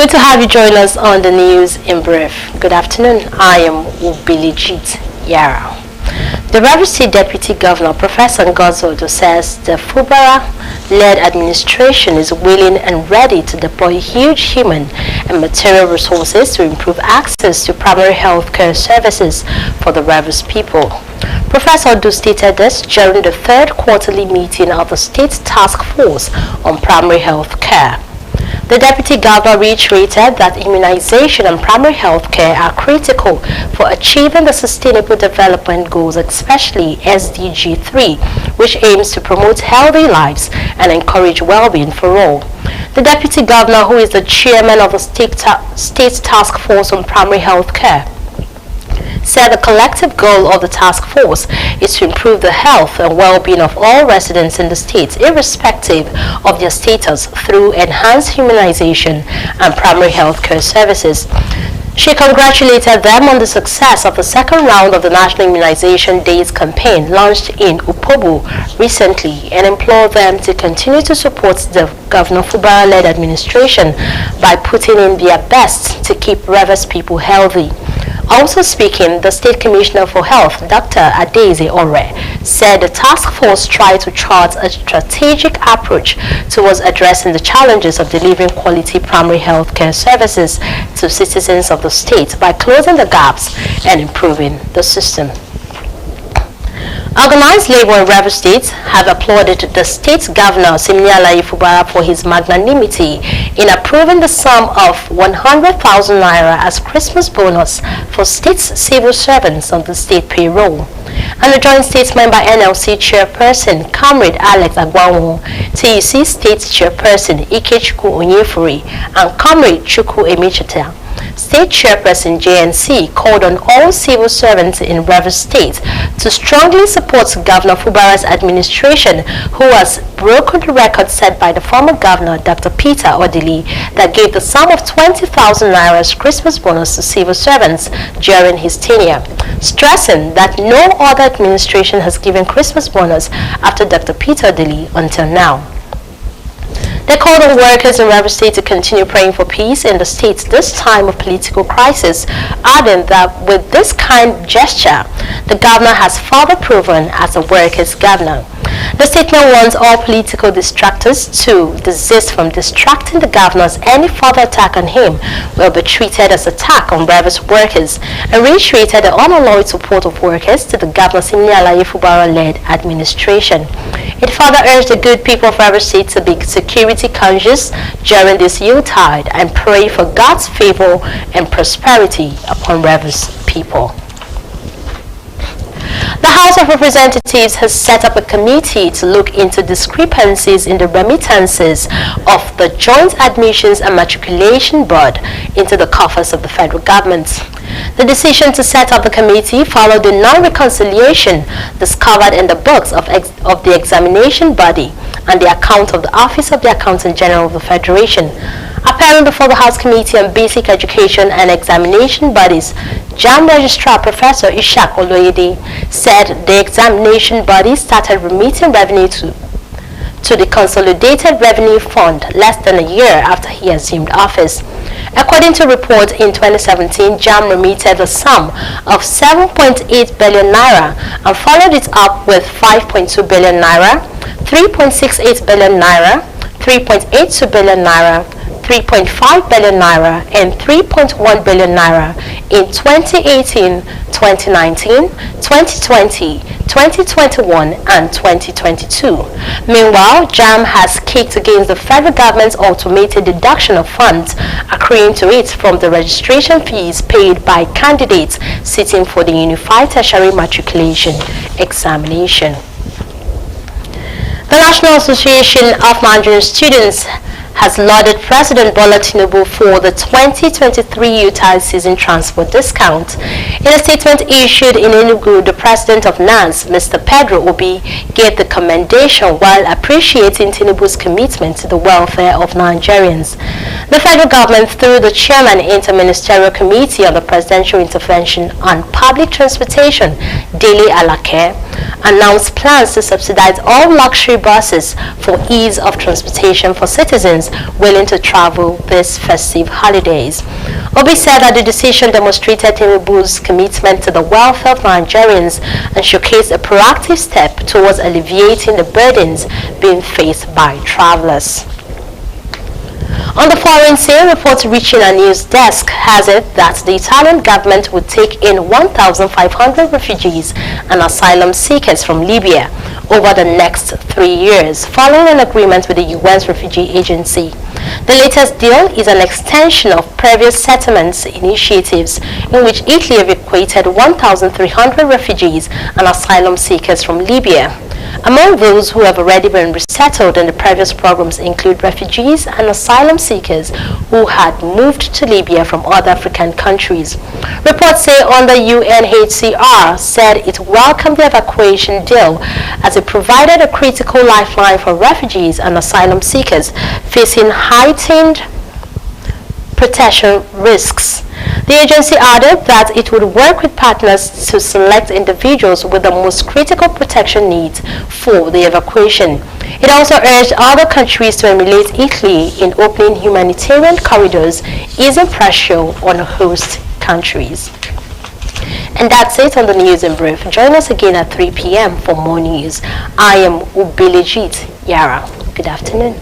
Good to have you join us on the news in brief. Good afternoon. I am Ubilijit Yara. The Rstv Deputy Governor, Professor Ngozi says the Fubara-led administration is willing and ready to deploy huge human and material resources to improve access to primary health care services for the Rivers people. Professor Odu stated this during the third quarterly meeting of the State Task Force on Primary Health Care. The Deputy Governor reiterated that immunization and primary health care are critical for achieving the Sustainable Development Goals, especially SDG 3, which aims to promote healthy lives and encourage well-being for all. The Deputy Governor, who is the chairman of the State Task Force on Primary Health Care, said the collective goal of the task force is to improve the health and well-being of all residents in the state, irrespective of their status, through enhanced immunization and primary health care services. She congratulated them on the success of the second round of the National Immunization Days campaign launched in Upobo recently and implored them to continue to support the Governor Fubara-led administration by putting in their best to keep Rivers people healthy. Also speaking, the State Commissioner for Health, Dr. Adeze Ore, said the task force tried to chart a strategic approach towards addressing the challenges of delivering quality primary health care services to citizens of the state by closing the gaps and improving the system. Organized labor in Rivers State have applauded the state governor Simeon Fubara for his magnanimity in approving the sum of 100,000 naira as Christmas bonus for state's civil servants on the state payroll. And the Joint States Member NLC Chairperson Comrade Alex Agwanwo, TUC State Chairperson Ikechukwu Onyefuri, and Comrade Chukwu Emichita, State Chairperson JNC, called on all civil servants in Rivers State to strongly support Governor Fubara's administration, who has broken the record set by the former governor, Dr. Peter Odili, that gave the sum of 20,000 naira Christmas bonus to civil servants during his tenure, stressing that no other administration has given Christmas bonus after Dr. Peter Odili until now. They called on workers in Rivers State to continue praying for peace in the state this time of political crisis, adding that with this kind gesture, the governor has further proven as a workers' governor. The statement wants all political distractors to desist from distracting the governor, as any further attack on him will be treated as attack on Rivers workers, and reiterated the unalloyed support of workers to the governor Simeon Fubara-led administration. It further urged the good people of Rivers State to be security conscious during this Yuletide and pray for God's favor and prosperity upon Rivers people. The House of Representatives has set up a committee to look into discrepancies in the remittances of the Joint Admissions and Matriculation Board into the coffers of the federal government. The decision to set up the committee followed the non-reconciliation discovered in the books of the examination body and the account of the Office of the Accountant General of the Federation. Appearing before the House Committee on Basic Education and Examination Bodies, JAMB Registrar Professor Ishak Oloyede said the examination body started remitting revenue to the Consolidated Revenue Fund less than a year after he assumed office. According to reports in 2017, JAMB remitted a sum of 7.8 billion naira and followed it up with 5.2 billion naira, 3.68 billion naira, 3.82 billion naira, 3.5 billion naira and 3.1 billion naira in 2018, 2019, 2020, 2021 and 2022. Meanwhile, JAMB has kicked against the federal government's automated deduction of funds accruing to it from the registration fees paid by candidates sitting for the Unified Tertiary Matriculation Examination. The National Association of Nigerian Students has lauded President Bola Tinubu for the 2023 Utah season transport discount. In a statement issued in Enugu, the president of NANS, Mr. Pedro Obi, gave the commendation while appreciating Tinubu's commitment to the welfare of Nigerians. The federal government, through the chairman Interministerial Committee on the Presidential Intervention on Public Transportation, Dele Alake, announced plans to subsidize all luxury buses for ease of transportation for citizens willing to travel this festive holidays. Obi said that the decision demonstrated Tinubu's commitment to the welfare of Nigerians and showcased a proactive step towards alleviating the burdens being faced by travelers. On the foreign scene, reports reaching our news desk has it that the Italian government would take in 1,500 refugees and asylum seekers from Libya over the next 3 years, following an agreement with the UN's refugee agency. The latest deal is an extension of previous settlements initiatives in which Italy evacuated 1,300 refugees and asylum seekers from Libya. Among those who have already been resettled in the previous programs include refugees and asylum seekers who had moved to Libya from other African countries. Reports say the UNHCR said it welcomed the evacuation deal as it provided a critical lifeline for refugees and asylum seekers facing heightened protection risks. The agency added that it would work with partners to select individuals with the most critical protection needs for the evacuation. It also urged other countries to emulate Italy in opening humanitarian corridors, easing pressure on host countries. And that's it on the news in brief. Join us again at 3 p.m. for more news. I am Ubilejit Yara. Good afternoon.